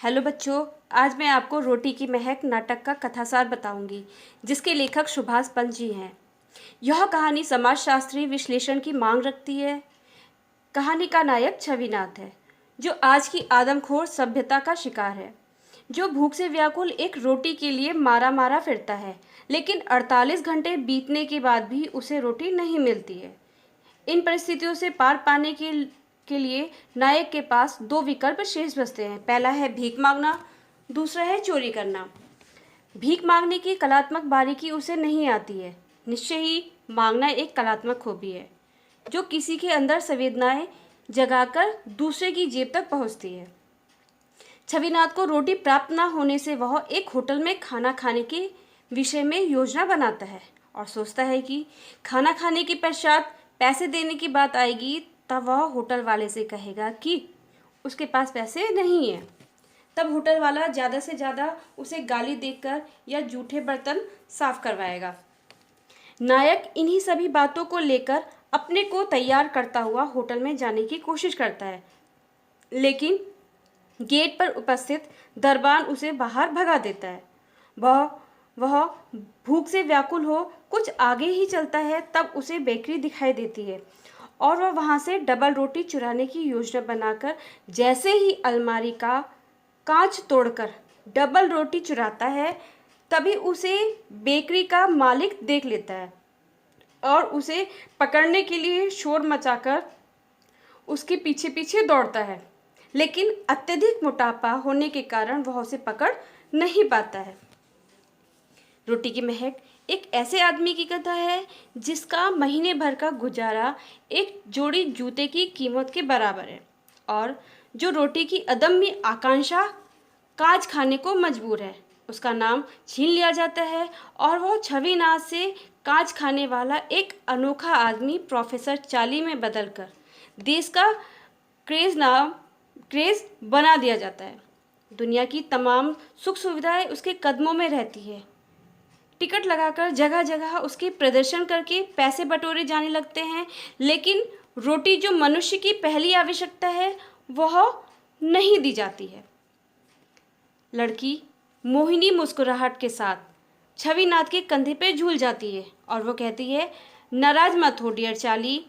Hello बच्चों, आज मैं आपको रोटी की महक नाटक का कथासार बताऊंगी, जिसके लेखक सुभाष पंत जी हैं। यह कहानी समाजशास्त्री विश्लेषण की मांग रखती है। कहानी का नायक छविनाथ है, जो आज की आदमखोर सभ्यता का शिकार है, जो भूख से व्याकुल एक रोटी के लिए मारा मारा फिरता है, लेकिन 48 घंटे बीतने के बाद भी उसे रोटी नहीं मिलती है। इन परिस्थितियों से पार पाने के लिए नायक के पास दो विकल्प शेष बचते हैं। पहला है भीख मांगना, दूसरा है चोरी करना। भीख मांगने की कलात्मक बारीकी उसे नहीं आती है। निश्चय ही मांगना एक कलात्मक खूबी है, जो किसी के अंदर संवेदनाएं जगाकर दूसरे की जेब तक पहुंचती है। छविनाथ को रोटी प्राप्त न होने से वह एक होटल में खाना खाने के विषय में योजना बनाता है और सोचता है कि खाना खाने के पश्चात पैसे देने की बात आएगी, तब वह होटल वाले से कहेगा कि उसके पास पैसे नहीं हैं। तब होटल वाला ज़्यादा से ज़्यादा उसे गाली देकर या जूठे बर्तन साफ करवाएगा। नायक इन्हीं सभी बातों को लेकर अपने को तैयार करता हुआ होटल में जाने की कोशिश करता है, लेकिन गेट पर उपस्थित दरबान उसे बाहर भगा देता है। वह भूख से व्याकुल हो कुछ आगे ही चलता है, तब उसे बेकरी दिखाई देती है और वह वहाँ से डबल रोटी चुराने की योजना बनाकर जैसे ही अलमारी का कांच तोड़कर डबल रोटी चुराता है, तभी उसे बेकरी का मालिक देख लेता है और उसे पकड़ने के लिए शोर मचाकर उसके पीछे पीछे दौड़ता है, लेकिन अत्यधिक मोटापा होने के कारण वह उसे पकड़ नहीं पाता है। रोटी की महक एक ऐसे आदमी की कथा है जिसका महीने भर का गुजारा एक जोड़ी जूते की कीमत के बराबर है और जो रोटी की अदम्य आकांक्षा काज खाने को मजबूर है। उसका नाम छीन लिया जाता है और वह छविनाथ से काज खाने वाला एक अनोखा आदमी प्रोफेसर चाली में बदलकर देश का क्रेज बना दिया जाता है। दुनिया की तमाम सुख सुविधाएं उसके कदमों में रहती है। टिकट लगाकर जगह जगह उसके प्रदर्शन करके पैसे बटोरे जाने लगते हैं, लेकिन रोटी जो मनुष्य की पहली आवश्यकता है वह नहीं दी जाती है। लड़की मोहिनी मुस्कुराहट के साथ छविनाथ के कंधे पे झूल जाती है और वो कहती है, नाराज मत हो डियर चाली,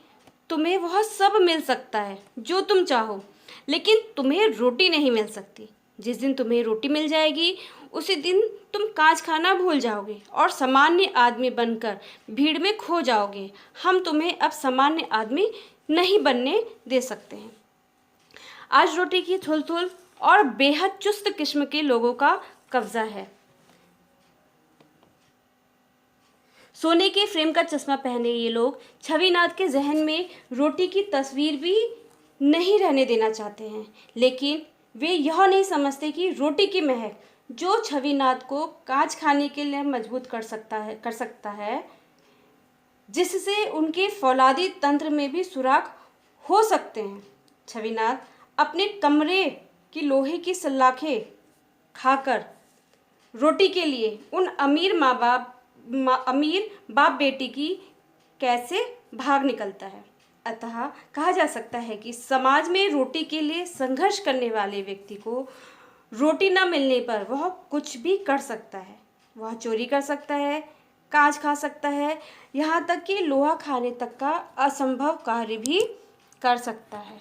तुम्हें वह सब मिल सकता है जो तुम चाहो, लेकिन तुम्हें रोटी नहीं मिल सकती। जिस दिन तुम्हें रोटी मिल जाएगी उसी दिन तुम कांच खाना भूल जाओगे और सामान्य आदमी बनकर भीड़ में खो जाओगे। हम तुम्हें अब सामान्य आदमी नहीं बनने दे सकते हैं। आज रोटी की थुल-थुल और बेहद चुस्त किस्म के लोगों का कब्जा है। सोने के फ्रेम का चश्मा पहने ये लोग छविनाथ के जहन में रोटी की तस्वीर भी नहीं रहने देना चाहते हैं, लेकिन वे यह नहीं समझते कि रोटी की महक जो छविनाथ को कांच खाने के लिए मजबूत कर सकता है, जिससे उनके फौलादी तंत्र में भी सुराख हो सकते हैं। छविनाथ अपने कमरे की लोहे की सलाखें खाकर रोटी के लिए उन अमीर बाप बेटी की कैसे भाग निकलता है। अतः कहा जा सकता है कि समाज में रोटी के लिए संघर्ष करने वाले व्यक्ति को रोटी न मिलने पर वह कुछ भी कर सकता है। वह चोरी कर सकता है, कांच खा सकता है, यहाँ तक कि लोहा खाने तक का असंभव कार्य भी कर सकता है।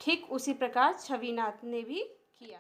ठीक उसी प्रकार छविनाथ ने भी किया।